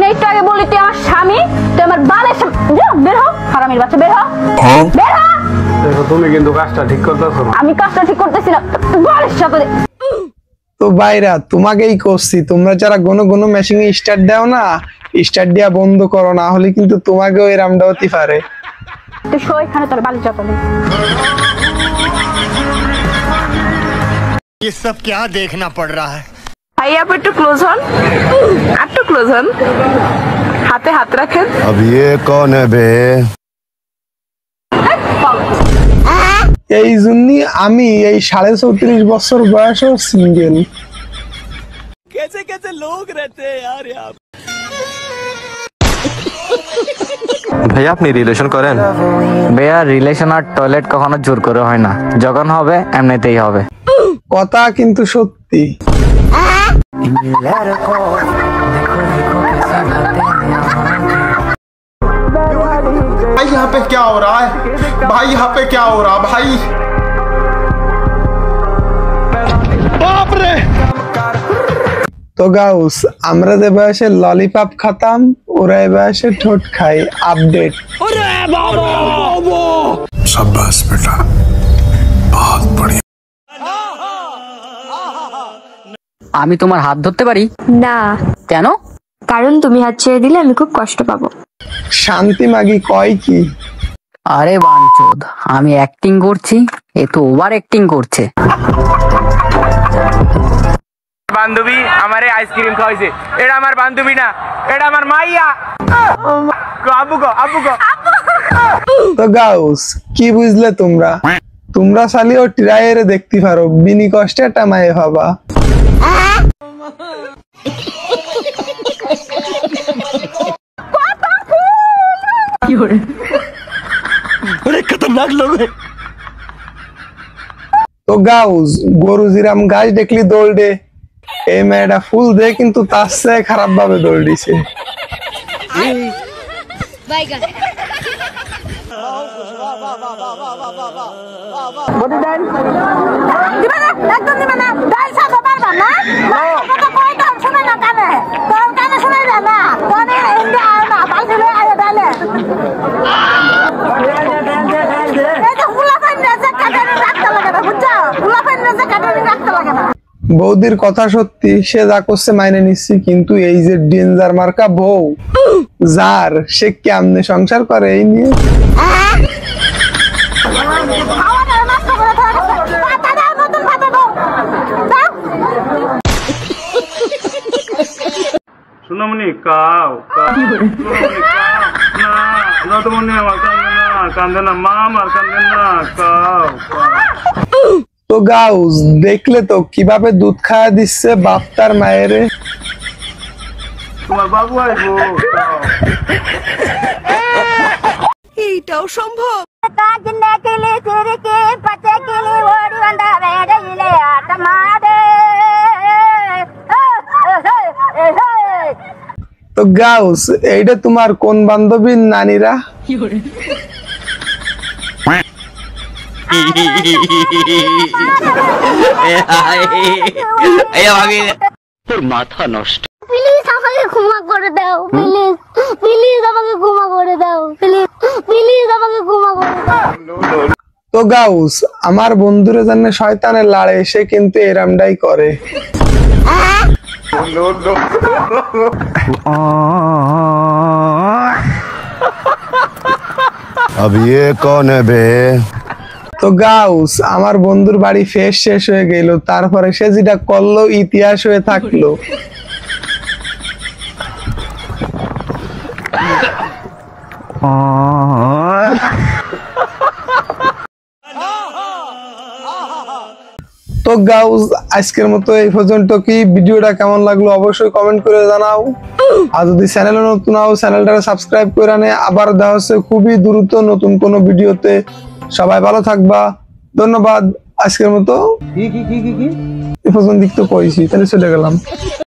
না একটু আগে বলি তুই আমার স্বামী, তুই আমার বালের বের হ, হারামির বাচ্চা বের হ, বের হ। দেখো তুমি কিন্তু কাজটা ঠিক করতেছো না। আমি কাজটা ঠিক করতেছি না, বালের সাথে। তো ভাইরা তোমাকেই করছি, তোমরা যারা কোনো কোনো মেশিনে স্টার্ট দাও না, স্টার্ট দেওয়া বন্ধ করো, না হলে কিন্তু তোমাকেও এরামটা হতে পারে। তুই শো এখানে, তোর বালিশ যত নেই। ये सब क्या देखना पड़ रहा है? ভাই আপনি একটু ক্লোজ হন, একটু ক্লোজ হন, হাতে হাত রাখেন। अब ये कौन है बे? এই জন্যই আমি এই 34.5 বছর বয়সেও সিঙ্গেল। ভাইয়া আপনি রিলেশন করেন? ভাইয়া রিলেশন আর টয়লেট কখনো জোর করে হয় না, যখন হবে এমনিতেই হবে। কথা কিন্তু সত্যি। भाई यहाँ पे क्या हो रहा है? भाई यहाँ पे क्या हो रहा भाई? बाप रे! তো গাউস, আমরা যে বয়সে ললিপপ খাতাম, ওরা এ বয়সে ঠোঁট খাই। আপডেট। शाबाश बेटा, बहुत बढ़िया। আমি তোমার হাত ধরতে পারি না, কেন? কারণ তুমি হাত ছেড়ে দিলে আমি খুব কষ্ট পাবো। শান্তি মাগি কয় কি? আরে বাঞ্চোদ, আমি অ্যাক্টিং করছি, এ তো ওভার অ্যাক্টিং করছে। বান্ধবী আমারে আইসক্রিম খাওয়াইছে, এটা আমার বান্ধবী না, এটা আমার মাইয়া। আব্বু গো, আব্বু গো। তো গাউস, কি বুঝলে তোমরা? তোমরা শালিও ট্রাইরে দেখতে পারো, বিনি কষ্টে একটা মায়ে ভাবা। खतरनाक लोग हैं। তো গাউস, গরু জিরাম গাছ দেখলি দৌড়ে, এই মেয়েটা ফুল দে কিন্তু তার চেয়ে খারাপ ভাবে দৌড় দিছে। বৌদির কথা সত্যি, সে যা করছে মাইনে নিচ্ছি, কিন্তু এই যে ডেঞ্জার মার্কা বউ যার, সে কেমনে সংসার করে এই নিয়ে। সোনামণি কাও না তো মনে আমার কান্দে না মা, আমার কান্দে না কাও। তো গাউস, দেখলে তো কিভাবে দুধ খাওয়া দিচ্ছে বাপ তার মায়েরে। তোমার বাবু আইবো। এইটাও সম্ভব? তো গাউস, এইটা তোমার কোন বান্ধবীর নানীরা? তোর মাথা নষ্ট। প্লিজ আমাকে ক্ষমা করে দাও, প্লিজ প্লিজ আমাকে ক্ষমা করে দাও, প্লিজ প্লিজ আমাকে ক্ষমা করে দাও। তো গাউস, আমার বন্ধুরে জানে শয়তানের লাড়ে, সে কিন্তু এরামটাই করে। अब ये कौन है बे? তো গাউস, আমার বন্ধুর বাড়ি ফেস শেষ হয়ে গেল, তারপরে সে যেটা করলো ইতিহাস হয়ে থাকলো। তো গাউস, আজকের মতো এই পর্যন্ত। কি ভিডিওটা কেমন লাগলো অবশ্যই কমেন্ট করে জানাও, আর যদি চ্যানেলে নতুন হও চ্যানেলটা সাবস্ক্রাইব করে নে। আবার দেখা হচ্ছে খুবই দ্রুত নতুন কোনো ভিডিওতে। সবাই ভালো থাকবা, ধন্যবাদ। আজকের মতো এই পর্যন্ত তো কইছি, তাহলে চলে গেলাম।